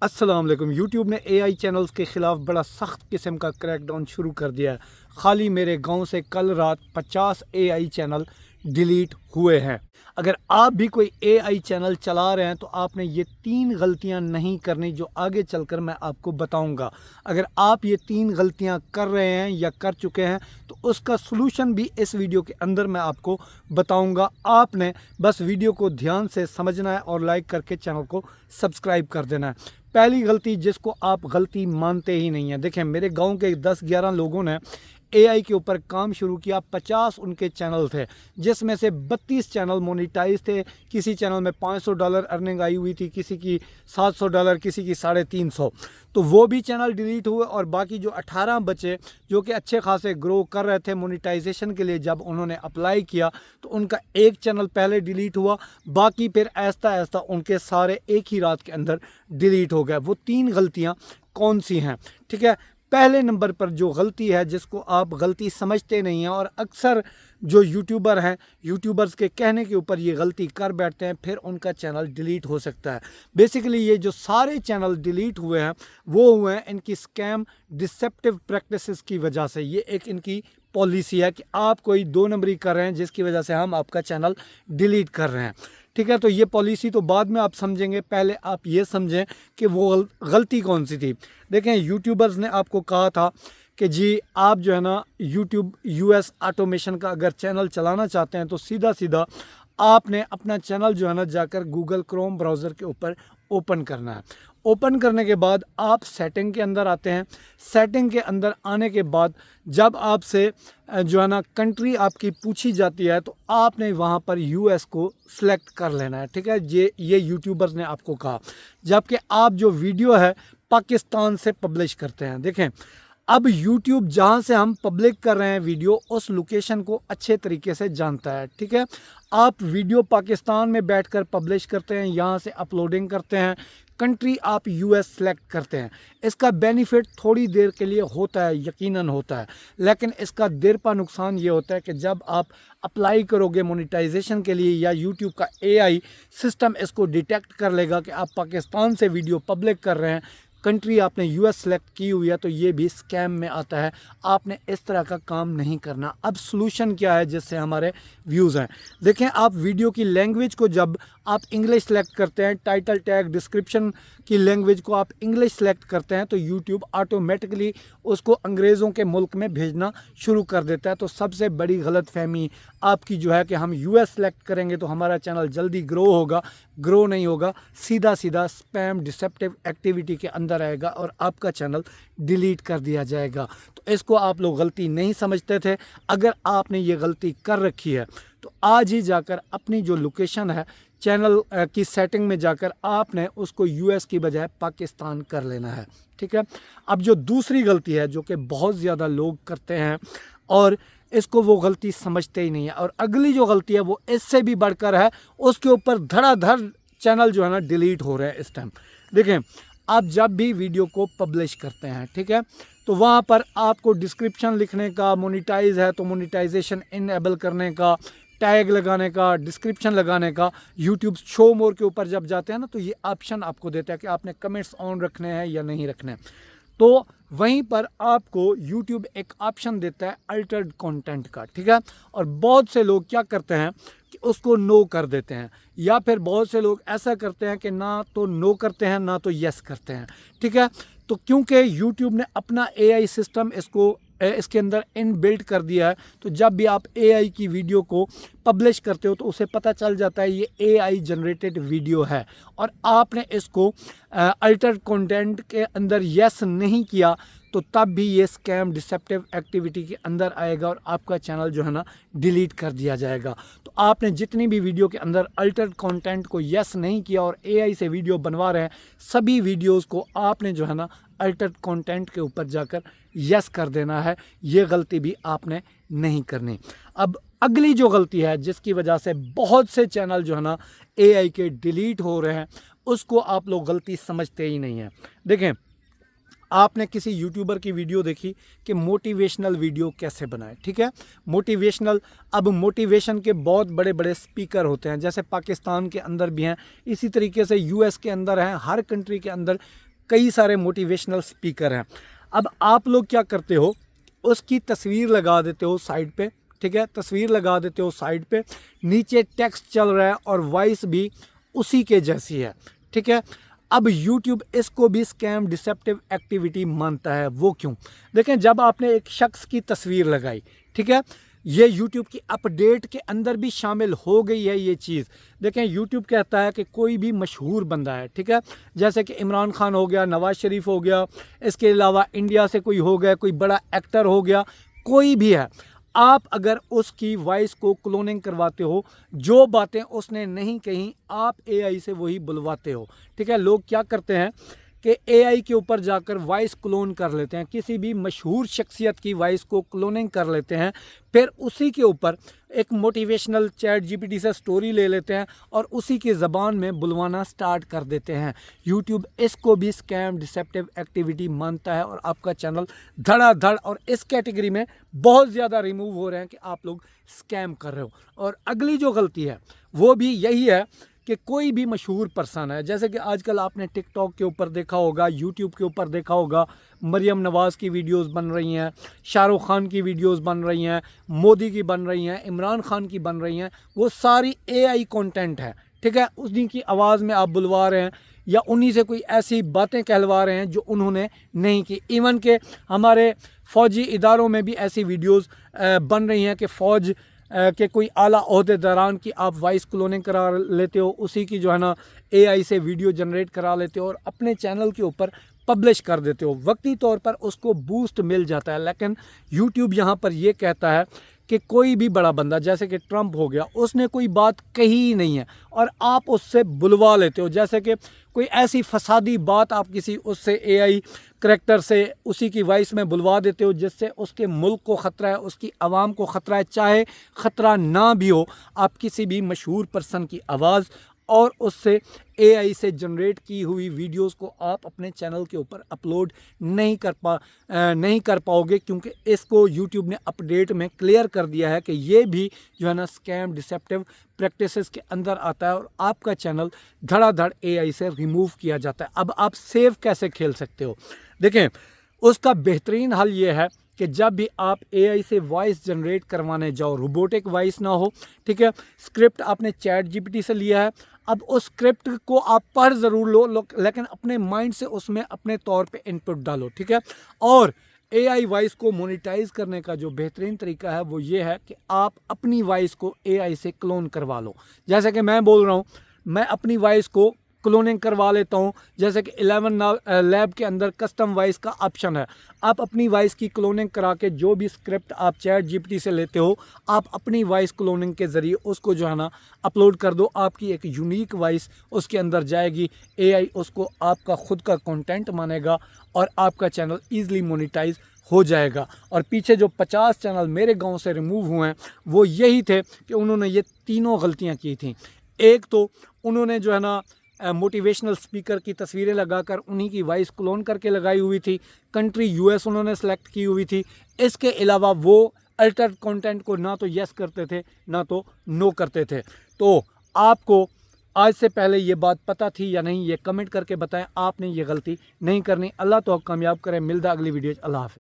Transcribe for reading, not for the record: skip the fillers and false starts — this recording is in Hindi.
अस्सलाम वालेकुम। यूट्यूब ने एआई चैनल्स के ख़िलाफ़ बड़ा सख्त किस्म का क्रैकडाउन शुरू कर दिया है। खाली मेरे गांव से कल रात 50 एआई चैनल डिलीट हुए हैं। अगर आप भी कोई एआई चैनल चला रहे हैं तो आपने ये 3 गलतियां नहीं करनी जो आगे चलकर मैं आपको बताऊंगा। अगर आप ये 3 गलतियां कर रहे हैं या कर चुके हैं तो उसका सलूशन भी इस वीडियो के अंदर मैं आपको बताऊंगा। आपने बस वीडियो को ध्यान से समझना है और लाइक करके चैनल को सब्सक्राइब कर देना है। पहली गलती जिसको आप गलती मानते ही नहीं हैं, देखें मेरे गांव के 10-11 लोगों ने एआई के ऊपर काम शुरू किया। 50 उनके चैनल थे जिसमें से 32 चैनल मोनेटाइज थे। किसी चैनल में $500 अर्निंग आई हुई थी, किसी की $700, किसी की 350। तो वो भी चैनल डिलीट हुए और बाकी जो 18 बचे जो कि अच्छे खासे ग्रो कर रहे थे मोनेटाइजेशन के लिए, जब उन्होंने अप्लाई किया तो उनका एक चैनल पहले डिलीट हुआ, बाकी फिर ऐसा ऐसा उनके सारे एक ही रात के अंदर डिलीट हो गए। वो 3 गलतियां कौन सी हैं? ठीक है, पहले नंबर पर जो गलती है जिसको आप गलती समझते नहीं हैं और अक्सर जो यूट्यूबर हैं, यूट्यूबर्स के कहने के ऊपर ये गलती कर बैठते हैं, फिर उनका चैनल डिलीट हो सकता है। बेसिकली ये जो सारे चैनल डिलीट हुए हैं वो हुए हैं इनकी स्कैम डिसेप्टिव प्रैक्टिसेस की वजह से। ये एक इनकी पॉलिसी है कि आप कोई 2 नंबरी कर रहे हैं जिसकी वजह से हम आपका चैनल डिलीट कर रहे हैं। ठीक है, तो ये पॉलिसी तो बाद में आप समझेंगे, पहले आप ये समझें कि वो गलती कौन सी थी। देखें, यूट्यूबर्स ने आपको कहा था कि जी आप जो है ना यूट्यूब यूएस ऑटोमेशन का अगर चैनल चलाना चाहते हैं तो सीधा सीधा आपने अपना चैनल जो है ना जाकर गूगल क्रोम ब्राउज़र के ऊपर ओपन करना है। ओपन करने के बाद आप सेटिंग के अंदर आते हैं। सेटिंग के अंदर आने के बाद जब आपसे जो है ना कंट्री आपकी पूछी जाती है तो आपने वहाँ पर यूएस को सिलेक्ट कर लेना है। ठीक है, ये यूट्यूबर्स ने आपको कहा, जबकि आप जो वीडियो है पाकिस्तान से पब्लिश करते हैं। देखें, अब YouTube जहाँ से हम पब्लिक कर रहे हैं वीडियो, उस लोकेशन को अच्छे तरीके से जानता है। ठीक है, आप वीडियो पाकिस्तान में बैठकर पब्लिश करते हैं, यहाँ से अपलोडिंग करते हैं, कंट्री आप यूएस सेलेक्ट करते हैं। इसका बेनिफिट थोड़ी देर के लिए होता है, यकीनन होता है, लेकिन इसका देर पा नुकसान ये होता है कि जब आप अप्लाई करोगे मोनेटाइजेशन के लिए या यूट्यूब का एआई सिस्टम इसको डिटेक्ट कर लेगा कि आप पाकिस्तान से वीडियो पब्लिक कर रहे हैं, कंट्री आपने यूएस सेलेक्ट की हुई है, तो ये भी स्कैम में आता है। आपने इस तरह का काम नहीं करना। अब सॉल्यूशन क्या है जिससे हमारे व्यूज़ हैं? देखें, आप वीडियो की लैंग्वेज को जब आप इंग्लिश सेलेक्ट करते हैं, टाइटल टैग डिस्क्रिप्शन की लैंग्वेज को आप इंग्लिश सेलेक्ट करते हैं, तो यूट्यूब ऑटोमेटिकली उसको अंग्रेज़ों के मुल्क में भेजना शुरू कर देता है। तो सबसे बड़ी गलतफहमी आपकी जो है कि हम यूएस सेलेक्ट करेंगे तो हमारा चैनल जल्दी ग्रो होगा, ग्रो नहीं होगा, सीधा सीधा स्पैम डिसेप्टिव एक्टिविटी के अंदर आएगा और आपका चैनल डिलीट कर दिया जाएगा। तो इसको आप लोग गलती नहीं समझते थे। अगर आपने ये गलती कर रखी है तो आज ही जाकर अपनी जो लोकेशन है चैनल की सेटिंग में जाकर आपने उसको यूएस की बजाय पाकिस्तान कर लेना है। ठीक है, अब जो दूसरी गलती है जो कि बहुत ज़्यादा लोग करते हैं और इसको वो गलती समझते ही नहीं है, और अगली जो गलती है वो इससे भी बढ़कर है, उसके ऊपर धड़ाधड़ चैनल जो है ना डिलीट हो रहे हैं इस टाइम। देखें, आप जब भी वीडियो को पब्लिश करते हैं, ठीक है, तो वहाँ पर आपको डिस्क्रिप्शन लिखने का, मोनेटाइज है तो मोनेटाइजेशन इनेबल करने का, टैग लगाने का, डिस्क्रिप्शन लगाने का, यूट्यूब शो मोर के ऊपर जब जाते हैं ना तो ये ऑप्शन आपको देता है कि आपने कमेंट्स ऑन रखने हैं या नहीं रखने। तो वहीं पर आपको YouTube एक ऑप्शन देता है अल्टर्ड कंटेंट का। ठीक है, और बहुत से लोग क्या करते हैं कि उसको नो कर देते हैं, या फिर बहुत से लोग ऐसा करते हैं कि ना तो नो करते हैं ना तो यस करते हैं। ठीक है, तो क्योंकि YouTube ने अपना AI सिस्टम इसके अंदर इनबिल्ट कर दिया है, तो जब भी आप AI की वीडियो को पब्लिश करते हो तो उसे पता चल जाता है ये AI जनरेटेड वीडियो है, और आपने इसको अल्टर कंटेंट के अंदर यस नहीं किया तो तब भी ये स्कैम डिसेप्टिव एक्टिविटी के अंदर आएगा और आपका चैनल जो है ना डिलीट कर दिया जाएगा। तो आपने जितनी भी वीडियो के अंदर अल्टर कंटेंट को यस नहीं किया और AI से वीडियो बनवा रहे हैं, सभी वीडियोस को आपने जो है ना अल्टर कंटेंट के ऊपर जाकर यस कर देना है। ये गलती भी आपने नहीं करनी। अब अगली जो गलती है जिसकी वजह से बहुत से चैनल जो है ना AI के डिलीट हो रहे हैं, उसको आप लोग गलती समझते ही नहीं हैं। देखें, आपने किसी यूट्यूबर की वीडियो देखी कि मोटिवेशनल वीडियो कैसे बनाए। ठीक है, मोटिवेशनल, अब मोटिवेशन के बहुत बड़े बड़े स्पीकर होते हैं, जैसे पाकिस्तान के अंदर भी हैं, इसी तरीके से यूएस के अंदर हैं, हर कंट्री के अंदर कई सारे मोटिवेशनल स्पीकर हैं। अब आप लोग क्या करते हो, उसकी तस्वीर लगा देते हो साइड पे, ठीक है, तस्वीर लगा देते हो साइड पे, नीचे टेक्स्ट चल रहा है और वॉइस भी उसी के जैसी है, ठीक है। अब YouTube इसको भी स्कैम डिसेप्टिव एक्टिविटी मानता है। वो क्यों? देखें, जब आपने एक शख्स की तस्वीर लगाई, ठीक है, ये YouTube की अपडेट के अंदर भी शामिल हो गई है ये चीज़। देखें, YouTube कहता है कि कोई भी मशहूर बंदा है, ठीक है, जैसे कि इमरान खान हो गया, नवाज शरीफ हो गया, इसके अलावा इंडिया से कोई हो गया, कोई बड़ा एक्टर हो गया, कोई भी है, आप अगर उसकी वॉइस को क्लोनिंग करवाते हो, जो बातें उसने नहीं कही, आप AI से वही बुलवाते हो, ठीक है। लोग क्या करते हैं कि AI के ऊपर जाकर वॉइस क्लोन कर लेते हैं, किसी भी मशहूर शख्सियत की वॉइस को क्लोनिंग कर लेते हैं, फिर उसी के ऊपर एक मोटिवेशनल चैट GPT से स्टोरी ले लेते हैं और उसी की ज़बान में बुलवाना स्टार्ट कर देते हैं। YouTube इसको भी स्कैम डिसेप्टिव एक्टिविटी मानता है और आपका चैनल धड़ाधड़ और इस कैटेगरी में बहुत ज़्यादा रिमूव हो रहे हैं कि आप लोग स्कैम कर रहे हो। और अगली जो गलती है वो भी यही है कि कोई भी मशहूर पर्सन है, जैसे कि आजकल आपने टिकटॉक के ऊपर देखा होगा, यूट्यूब के ऊपर देखा होगा, मरियम नवाज़ की वीडियोस बन रही हैं, शाहरुख खान की वीडियोस बन रही हैं, मोदी की बन रही हैं, इमरान खान की बन रही हैं, वो सारी AI कंटेंट है, ठीक है। उन्हीं की आवाज़ में आप बुलवा रहे हैं या उन्हीं से कोई ऐसी बातें कहलवा रहे हैं जो उन्होंने नहीं की। इवन के हमारे फ़ौजी इदारों में भी ऐसी वीडियोज़ बन रही हैं कि फ़ौज के कोई आला ओहदेदारान की आप वॉइस क्लोनिंग करा लेते हो, उसी की जो है ना AI से वीडियो जनरेट करा लेते हो और अपने चैनल के ऊपर पब्लिश कर देते हो। वक्ती तौर पर उसको बूस्ट मिल जाता है, लेकिन YouTube यहाँ पर ये कहता है कि कोई भी बड़ा बंदा जैसे कि ट्रंप हो गया, उसने कोई बात कही ही नहीं है और आप उससे बुलवा लेते हो। जैसे कि कोई ऐसी फसादी बात आप किसी उससे AI करैक्टर से उसी की वॉइस में बुलवा देते हो जिससे उसके मुल्क को ख़तरा है, उसकी आवाम को ख़तरा है। चाहे ख़तरा ना भी हो, आप किसी भी मशहूर पर्सन की आवाज़ और उससे AI से जनरेट की हुई वीडियोस को आप अपने चैनल के ऊपर अपलोड नहीं कर पाओगे, क्योंकि इसको YouTube ने अपडेट में क्लियर कर दिया है कि ये भी जो है ना स्कैम डिसेप्टिव प्रैक्टिसेस के अंदर आता है और आपका चैनल धड़ाधड़ AI से रिमूव किया जाता है। अब आप सेव कैसे खेल सकते हो? देखें, उसका बेहतरीन हल ये है कि जब भी आप AI से वॉइस जनरेट करवाने जाओ, रोबोटिक वॉइस ना हो, ठीक है, स्क्रिप्ट आपने चैट GPT से लिया है, अब उस स्क्रिप्ट को आप पढ़ ज़रूर लो, लेकिन अपने माइंड से उसमें अपने तौर पे इनपुट डालो, ठीक है। और AI वॉइस को मोनेटाइज करने का जो बेहतरीन तरीका है वो ये है कि आप अपनी वॉइस को AI से क्लोन करवा लो। जैसे कि मैं बोल रहा हूँ, मैं अपनी वॉइस को क्लोनिंग करवा लेता हूँ, जैसे कि 11 लैब के अंदर कस्टम वॉइस का ऑप्शन है। आप अपनी वॉइस की क्लोनिंग करा के जो भी स्क्रिप्ट आप चैट GPT से लेते हो, आप अपनी वॉइस क्लोनिंग के ज़रिए उसको जो है ना अपलोड कर दो, आपकी एक यूनिक वॉइस उसके अंदर जाएगी, AI उसको आपका खुद का कंटेंट मानेगा और आपका चैनल ईज़िली मोनेटाइज हो जाएगा। और पीछे जो 50 चैनल मेरे गाँव से रिमूव हुए हैं वो यही थे कि उन्होंने ये तीनों गलतियाँ की थी। एक तो उन्होंने जो है ना मोटिवेशनल स्पीकर की तस्वीरें लगाकर उन्हीं की वॉइस क्लोन करके लगाई हुई थी, कंट्री US उन्होंने सेलेक्ट की हुई थी। इसके अलावा वो अल्टर कंटेंट को ना तो यस करते थे ना तो नो करते थे। तो आपको आज से पहले ये बात पता थी या नहीं, ये कमेंट करके बताएं। आपने ये गलती नहीं करनी। अल्लाह तो कामयाब करें। मिलता अगली वीडियो। अल्लाह हाफ़िज़।